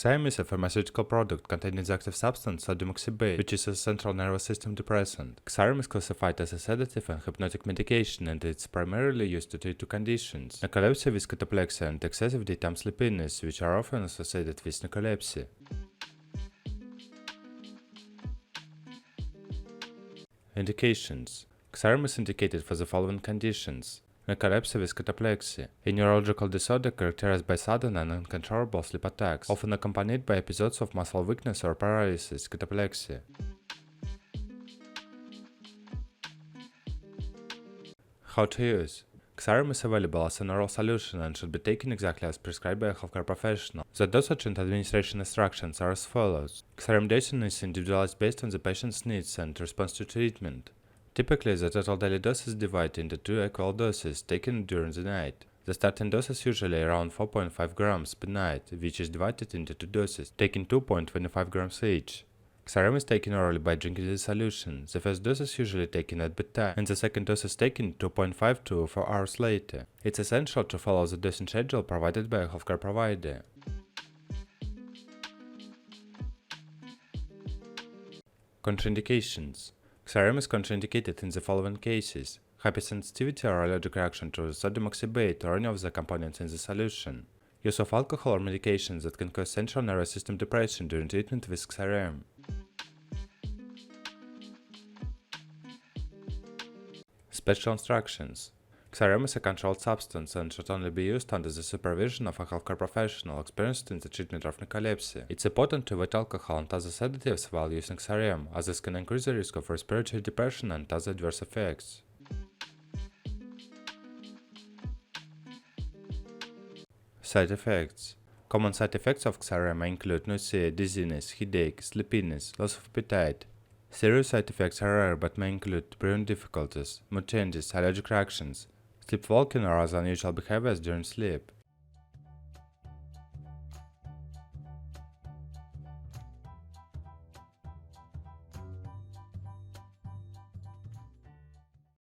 Xyrem is a pharmaceutical product containing the active substance sodium oxybate, which is a central nervous system depressant. Xyrem is classified as a sedative and hypnotic medication, and it's primarily used to treat two conditions: narcolepsy with cataplexy and excessive daytime sleepiness, which are often associated with narcolepsy. Indications: Xyrem is indicated for the following conditions: narcolepsy with cataplexy, a neurological disorder characterized by sudden and uncontrollable sleep attacks, often accompanied by episodes of muscle weakness or paralysis, cataplexy. How to use: Xyrem is available as an oral solution and should be taken exactly as prescribed by a healthcare professional. The dosage and administration instructions are as follows. Xyrem dosing is individualized based on the patient's needs and response to treatment. Typically, the total daily dose is divided into two equal doses taken during the night. The starting dose is usually around 4.5 grams per night, which is divided into two doses, taking 2.25 grams each. Xyrem is taken orally by drinking the solution. The first dose is usually taken at bedtime, and the second dose is taken 2.5 to 4 hours later. It's essential to follow the dosing schedule provided by a healthcare provider. Contraindications: Xyrem is contraindicated in the following cases: hypersensitivity or allergic reaction to sodium oxybate or any of the components in the solution, use of alcohol or medications that can cause central nervous system depression during treatment with Xyrem. Special instructions: Xyrem is a controlled substance and should only be used under the supervision of a healthcare professional experienced in the treatment of narcolepsy. It's important to avoid alcohol and other sedatives while using Xyrem, as this can increase the risk of respiratory depression and other adverse effects. Side effects: Common side effects of Xyrem may include nausea, dizziness, headache, sleepiness, loss of appetite. Serious side effects are rare but may include breathing difficulties, mood changes, allergic reactions, sleepwalking or other unusual behaviors during sleep.